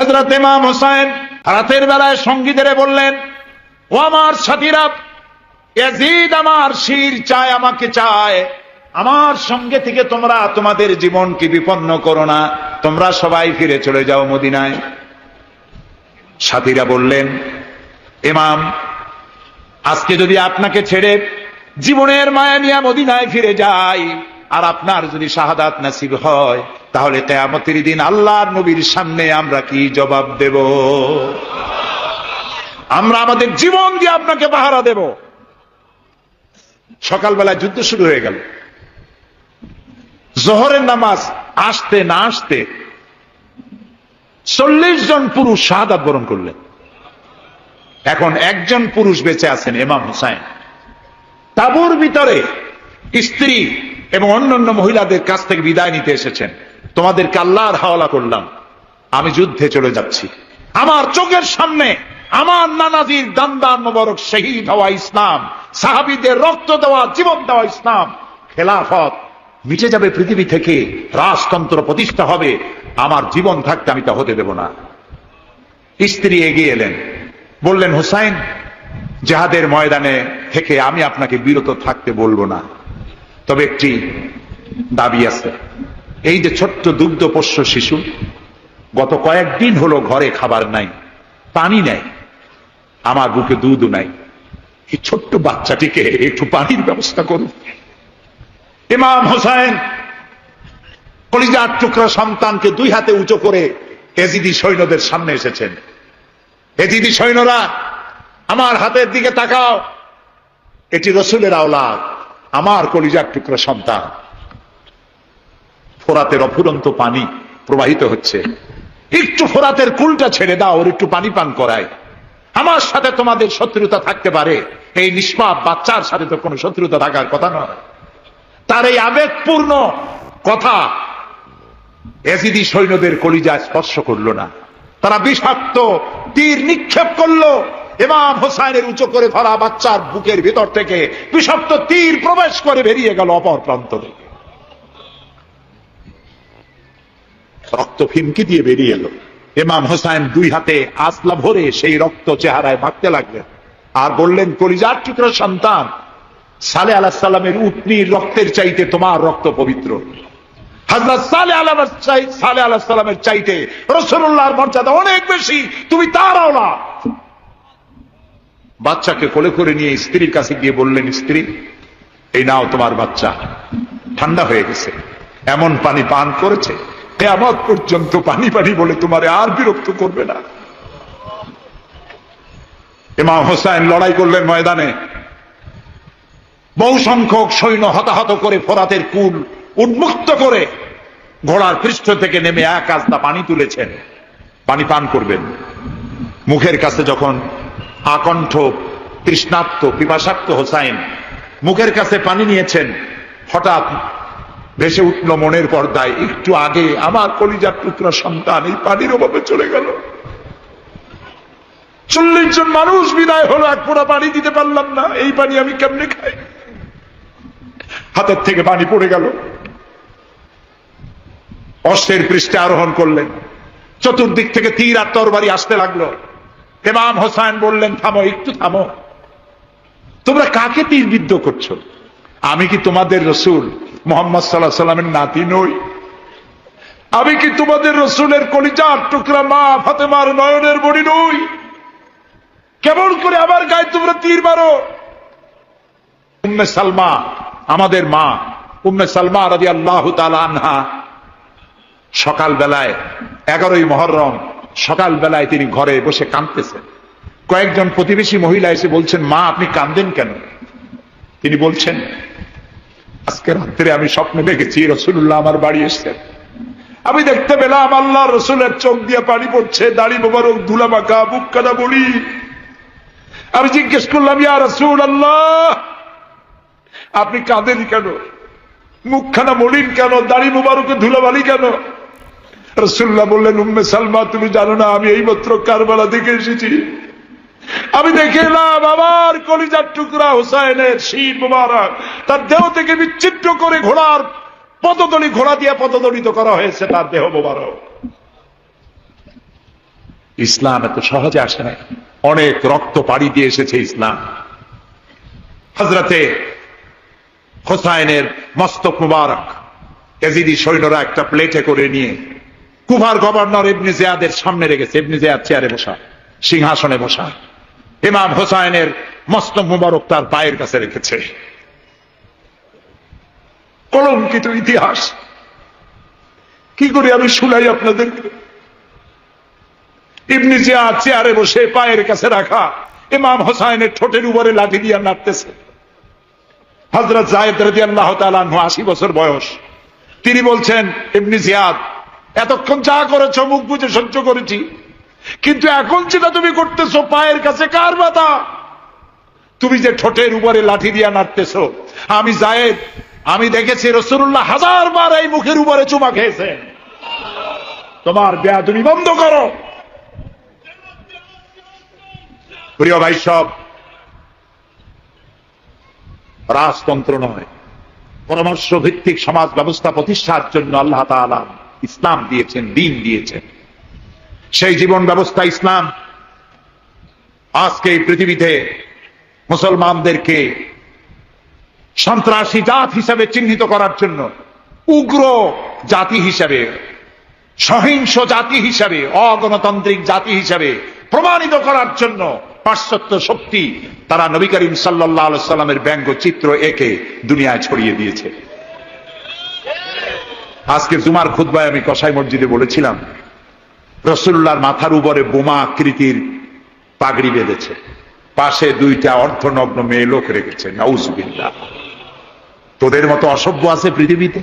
হযরত ইমাম হোসেন রাতের বেলায় সঙ্গীদের বললেন, ও আমার সাথীরা, ইয়াজিদ আমার শির চায়, আমাকে চায়, আমার সঙ্গে থেকে তোমরা তোমাদের জীবনকে বিপন্ন করো না, তোমরা সবাই ফিরে চলে যাও মদিনায়। সাথীরা বললেন, ইমাম, আজকে যদি আপনাকে ছেড়ে জীবনের মায়া নিয়ে মদিনায় ফিরে যাই, আর আপনার যদি শাহাদাত নসিব হয়, তাহলে কিয়ামতের দিন আল্লাহর নবীর সামনে আমরা কি জবাব দেব? আমরা আমাদের জীবন দিয়ে আপনাকে পাহারা দেব। সকালবেলা যুদ্ধ শুরু হয়ে গেল। জোহরের নামাজ আসতে না আসতে 40 জন পুরুষ শাহাদাত বরণ করলেন। এখন একজন পুরুষ বেঁচে আছেন, ইমাম হুসাইন। তাঁবুর ভিতরে স্ত্রী এবং অন্যান্য মহিলাদের কাছ থেকে বিদায় নিতে এসেছেন। তোমাদেরকে আল্লাহর হাওয়ালা করলাম, আমি যুদ্ধে চলে যাচ্ছি। আমার চোখের সামনে আমার নানাজির দান্দান মোবারক শহীদ হওয়া ইসলাম, সাহাবীদের রক্ত দেওয়া, জীবন দেওয়া ইসলাম, খেলাফত মিটে যাবে পৃথিবী থেকে, রাজতন্ত্র প্রতিষ্ঠা হবে, আমার জীবন থাকতে আমি তা হতে দেব না। স্ত্রী এগিয়ে এলেন, বললেন, হুসাইন, জিহাদের ময়দানে থেকে আমি আপনাকে বিরত থাকতে বলবো না, তবে একটি দাবি আছে। এই যে ছোট্ট দুগ্ধপোষ্য শিশু, গত কয়েকদিন হলো ঘরে খাবার নাই, পানি নাই, আমার বুকে দুধও নাই, এই ছোট্ট বাচ্চাটিকে একটু পানির ব্যবস্থা করুন। ইমাম হোসেন কলিজার টুকরা সন্তানকে দুই হাতে উঁচু করে এজিদি সৈন্যদের সামনে এসেছেন। এজিদি সৈন্যরা, আমার হাতের দিকে তাকাও, এটি রসুলের আওলাদ, আমার কলিজার টুকরা সন্তান। ফোরাতের অফুরন্ত পানি প্রবাহিত হচ্ছে, একটু ফোরাতের কুলটা ছেড়ে দাও, ওর একটু পানি পান করায়। আমার সাথে তোমাদের শত্রুতা থাকতে পারে, এই নিষ্পাপ বাচ্চার সাথে তো কোনো শত্রুতা থাকার কথা নয়। তার এই আবেগপূর্ণ কথা এজিদি সৈন্যদের কলিজায় স্পর্শ করলো না। তারা বিষাক্ত তীর নিক্ষেপ করলো। ইমাম হোসাইনের উঁচু করে ধরা বাচ্চার বুকের ভিতর থেকে বিষাক্ত তীর প্রবেশ করে বেরিয়ে গেল অপর প্রান্ত থেকে, রক্ত ফিনকি দিয়ে বেরিয়ে এলো। ইমাম হোসাইন দুই হাতে আসলা ভরে সেই রক্ত চেহারায় মাখতে লাগলেন আর বললেন, কলিজার টুকরা সন্তান, সালেহ আলাইহিস সালামের উটনির রক্তের চাইতে তোমার রক্ত পবিত্র। হযরত সালেহ আলাইহিস সালামের চাইতে রাসূলুল্লাহর মর্যাদা অনেক বেশি, তুমি তার আওলাদ। বাচ্চাকে কোলে করে নিয়ে স্ত্রীর কাছে গিয়ে বললেন, স্ত্রী, এই নাও তোমার বাচ্চা, ঠান্ডা হয়ে গেছে, এমন পানি পান করেছে কিয়ামত পর্যন্ত পানি পানি বলে তোমারে আর বিরক্ত করবে না। ইমাম হোসেন লড়াই করলেন ময়দানে, বহু সংখ্যক সৈন্য হতাহত করে ফোরাতের কুল উন্মুক্ত করে ঘোড়ার পৃষ্ঠ থেকে নেমে এক আস্তা পানি তুলেছেন, পানি পান করবেন। মুখের কাছে যখন আকণ্ঠ তৃষ্ণার্ত পিপাসার্ত হোসাইন মুখের কাছে পানি নিয়েছেন, হঠাৎ ভেসে উঠল মনের পর্দায়, একটু আগে আমার কলিজার টুকরা সন্তান এই পানির অভাবে চলে গেল। 40 জন মানুষ বিদায় হলো, এক ফোঁটা পানি দিতে পারলাম না, এই পানি আমি কেমনে খাই? হাতের থেকে পানি পড়ে গেল। অশ্বের পৃষ্ঠে আরোহণ করলেন, চতুর্দিক থেকে তীর আর তরবারি আসতে লাগলো। ইমাম হোসেন বললেন, থামো, একটু থামো, তোমরা কাকে তীরবিদ্ধ করছো? আমি কি তোমাদের রসুল মুহাম্মদ সাল্লাল্লাহু আলাইহি ওয়াসাল্লামের নাতি নই? আমি কি তোমাদের রসুলের কলিজার টুকরা মা ফাতেমার নয়নের মণি নই? কেমন করে আমার গায়ে তোমরা তীর মারো? উম্মে সালমা, আমাদের মা উম্মে সালমা রাদিয়াল্লাহু তাআলা আনহা, সকাল বেলায় 11ই মুহররম সকাল বেলায় তিনি ঘরে বসে কাঁদতেছেন। কয়েকজন প্রতিবেশী মহিলা এসে বলছেন, মা আপনি কাঁদেন কেন? তিনি বলছেন, আজকে রাত্রে আমি স্বপ্নে দেখেছি রাসূলুল্লাহ আমার বাড়ি এসেছেন, আমি দেখতে পেলাম আল্লাহ রসুলের চোখ দিয়ে পানি পড়ছে, দাড়ি মোবারক ধুলা মাখা, বুক কাটা বলি। আমি জিজ্ঞেস করলাম, ইয়া রাসূলুল্লাহ, আপনি কাঁদেন কেন? মুখখানা মলিন কেন? দাড়ি মোবারকে ধুলাবালি কেন? রাসূলুল্লাহ বললেন, উম্মে সালমা, তুমি জানো না আমি এইমাত্র কারবালা থেকে এসেছি, আমি দেখে এলাম আমার কলিজার টুকরা হুসাইনের শির মোবারক তার দেহ থেকে বিচ্ছিন্ন করে ঘোড়ার পদতলি, ঘোড়া দিয়ে পদদলিত করা হয়েছে তার দেহ মোবারক। ইসলাম এত সহজে আসে না, অনেক রক্ত পাড়ি দিয়ে এসেছে ইসলাম। হযরতে হোসাইনের মস্তক মুবারক এজিদি সৈন্যরা একটা প্লেটে করে নিয়ে কুফার গভর্নর ইবনে জিয়াদের সামনে রেখেছে। ইবনে জিয়াদ চেয়ারে বসা, সিংহাসনে বসা, ইমাম হোসাইনের মস্তক মুবারক তার পায়ের কাছে রেখেছে। কলঙ্কিত ইতিহাস, কি করে আমি শুনাই আপনাদেরকে। ইবনে জিয়াদ চেয়ারে বসে পায়ের কাছে রাখা ইমাম হোসাইনের ঠোঁটের উপরে লাঠি দিয়ে নাড়তেছে। হযরত যায়েদ রাদিয়াল্লাহু তাআলা আনহু 80 বছর বয়স, তিনি বলছেন, ইবনে জিয়াদ এতক্ষণ যা করেছো মুখ বুজে সহ্য করেছি, কিন্তু এখন যেটা তুমি করতেছো পায়ের কাছে কার ব্যথা? তুমি যে ঠোঁটের উপরে লাঠি দিয়ে নাড়তেছো, আমি যায়েদ, আমি দেখেছি রাসূলুল্লাহ 1000 বার এই মুখের উপরে চুমা খেয়েছেন। তোমার বেয়াদবি বন্ধ করো। প্রিয় ভাই সব, রাজতন্ত্র নয়, পরামর্শ ভিত্তিক সমাজ ব্যবস্থা প্রতিষ্ঠার জন্য আল্লাহ তাআলা ইসলাম দিয়েছেন, দ্বীন দিয়েছেন। সেই জীবন ব্যবস্থা ইসলাম আজকে এই পৃথিবীতে মুসলমানদেরকে সন্ত্রাসী জাত হিসেবে চিহ্নিত করার জন্য, উগ্র জাতি হিসেবে, সহিংস জাতি হিসেবে, অগণতান্ত্রিক জাতি হিসেবে প্রমাণিত করার জন্য পাশ্চাত্য শক্তি তারা নবী করিম সাল্লাল্লাহু আলাইহি সাল্লামের ব্যঙ্গচিত্র এঁকে দুনিয়ায় ছড়িয়ে দিয়েছে। আজকে জুমার খুতবায় আমি কসাই মসজিদে বলেছিলাম, রাসূলুল্লাহর মাথার উপরে বোমা আকৃতির পাগড়ি বেঁধেছে, পাশে 2টা অর্ধনগ্ন মেয়ে লোক রেখেছে। নাউজুবিল্লাহ। তোদের মতো অসভ্য আছে পৃথিবীতে?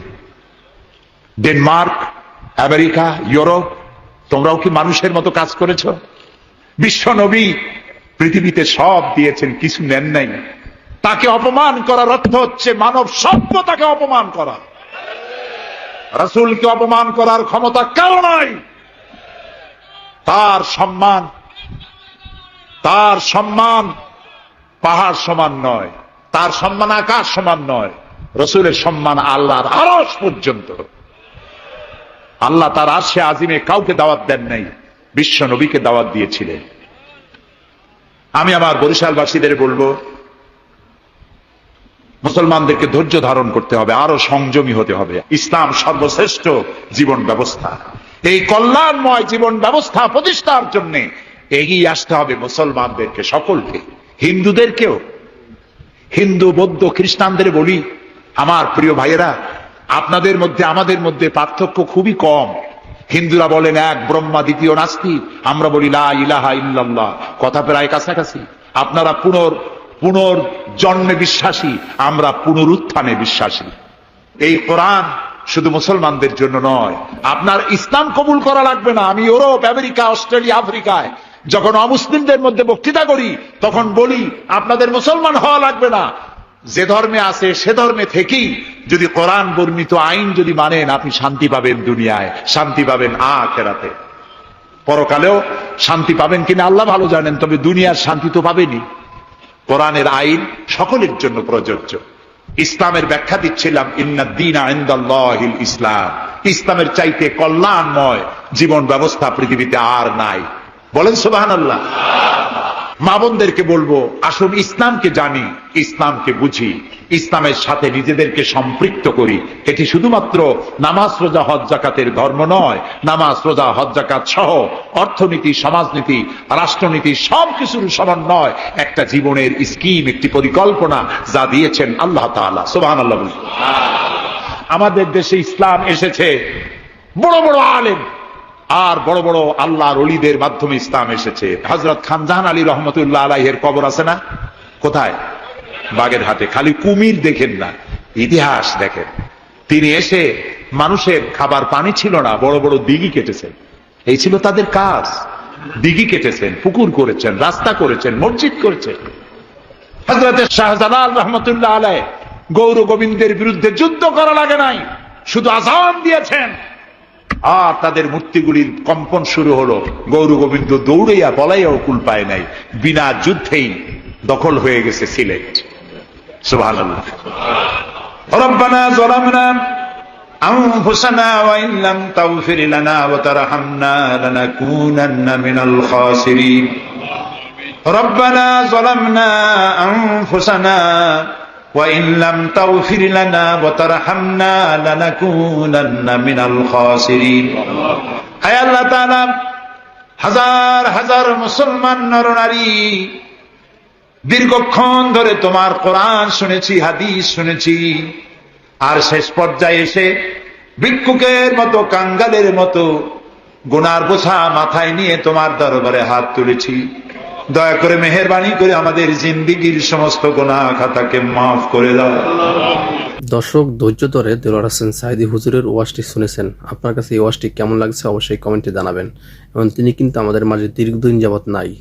ডেনমার্ক, আমেরিকা, ইউরোপ, তোমরাও কি মানুষের মতো কাজ করেছো? বিশ্ব নবী পৃথিবীতে সব দিয়েছেন, কিছু নেন নাই। তাকে অপমান করার অর্থ হচ্ছে মানব সভ্যতাকে অপমান করা। রাসূলকে অপমান করার ক্ষমতা কারো নাই। তার সম্মান পাহাড় সমান নয়, তার সম্মান আকাশ সমান নয়। রাসূলের সম্মান আল্লাহর আরশ পর্যন্ত। আল্লাহ তার আরশে আজিমে কাউকে দাওয়াত দেন নাই, বিশ্ব নবীকে দাওয়াত দিয়েছিলেন। আমি আমার বরিশালবাসীদের বলবো, মুসলমানদেরকে ধৈর্য ধারণ করতে হবে, আরো সংযমী হতে হবে। ইসলাম সর্বশ্রেষ্ঠ জীবন ব্যবস্থা। এই কল্যাণময় জীবন ব্যবস্থা প্রতিষ্ঠার জন্য এগিয়ে আসতে হবে মুসলমানদেরকে, সকলকে, হিন্দুদেরকেও। হিন্দু, বৌদ্ধ, খ্রিস্টানদের বলি, আমার প্রিয় ভাইয়েরা, আপনাদের মধ্যে আমাদের মধ্যে পার্থক্য খুবই কম। হিন্দুরা বলেন এক ব্রহ্মা, দ্বিতীয় নাস্তিক, আমরা বলি লা ইলাহা ইল্লাল্লাহ, কথা প্রায় কাছাকাছি। আপনারা পুনর্জন্মে বিশ্বাসী, আমরা পুনরুত্থানে বিশ্বাসী। এই কোরআন শুধু মুসলমানদের জন্য নয়। আপনার ইসলাম কবুল করা লাগবে না। আমি ইউরোপ, আমেরিকা, অস্ট্রেলিয়া, আফ্রিকায় যখন অমুসলিমদের মধ্যে বক্তৃতা করি, তখন বলি আপনাদের মুসলমান হওয়া লাগবে না। যে ধর্মে আছে সে ধর্মে থেকেই যদি কোরআন বর্ণিত আইন যদি মানেন, আপনি শান্তি পাবেন দুনিয়ায়, শান্তি পাবেন আখিরাতে। পরকালেও শান্তি পাবেন কিনা আল্লাহ ভালো জানেন, তবে দুনিয়ার শান্তি তো পাবেনই। কোরআনের আইন সকলের জন্য প্রযোজ্য। ইসলামের ব্যাখ্যা দিচ্ছিলাম, ইন্নাদ দীনা ইনদাল্লাহিল ইসলাম। ইসলামের চাইতে কল্যাণময় জীবন ব্যবস্থা পৃথিবীতে আর নাই। বলেন সুবহানাল্লাহ। মা বোনদেরকে বলবো, আসুন ইসলামকে জানি, ইসলামকে বুঝি, ইসলামের সাথে নিজেদেরকে সম্পৃক্ত করি। এটি শুধুমাত্র নামাজ, রোজা, হজ, যাকাতের ধর্ম নয়। নামাজ, রোজা, হজ, যাকাত সহ অর্থনীতি, সমাজনীতি, রাষ্ট্রনীতি সবকিছুর সমন্বয় একটা জীবনের স্কিম, একটি পরিকল্পনা যা দিয়েছেন আল্লাহ তাআলা। সুবহানাল্লাহ। আমাদের দেশে ইসলাম এসেছে বড় বড় আলেম আর বড় বড় আল্লাহর ওলিদের মাধ্যমে ইসলাম এসেছে। হযরত খানজাহান আলী রহমতুল্লাহ আলাইহির কবর আছে না? কোথায়? বাগেরহাটে। খালি কুমির দেখেন না, ইতিহাস দেখেন। তিনি এসে, মানুষের খাবার পানি ছিল না, বড় বড় দিঘি কেটেছেন। এই ছিল তাদের কাজ। দিঘি কেটেছেন, পুকুর করেছেন, রাস্তা করেছেন, মসজিদ করেছেন। হযরত শাহজালাল রহমতুল্লাহ আলাইহি গৌর গোবিন্দের বিরুদ্ধে যুদ্ধ করা লাগে নাই, শুধু আযান দিয়েছেন, আর তাদের মূর্তিগুলির কম্পন শুরু হলো। গৌর গোবিন্দ দৌড়াইয়া পলাইয়াও কুল পায় নাই, বিনা যুদ্ধেই দখল হয়ে গেছে সিলেট। সুবহানাল্লাহ। রব্বানা যালামনা أنفسنا وإن لم تغفر لنا وترحمنا لنكونن من الخاسرين ربنا ظلمنا أنفسنا وإن لم تغفر لنا وترحمنا لنكونن من الخاسرين আয় আল্লাহ তাআলা হাজার হাজার মুসলমান নরনারী দীর্ঘক্ষণ ধরে তোমার কোরআন শুনেছি, হাদিস শুনেছি, আর শেষ পর্যায়ে এসে ভিক্ষুকের মতো, কাঙ্গালের মতো গুনার বোঝা মাথায় নিয়ে তোমার দরবারে হাত তুলেছি। দয়া করে মেহেরবানি করে আমাদের জিন্দেগীর সমস্ত গুনাহ খাতাকে মাফ করে দাও। দর্শক, ধৈর্য ধরে দেলোয়ার হোসেন সাঈদী হুজুরের ওয়াজটি শুনেছেন। আপনার কাছে এই ওয়াজটি কেমন লাগছে অবশ্যই কমেন্টে জানাবেন। এবং তিনি কিন্তু আমাদের মাঝে দীর্ঘদিন যাবত নাই।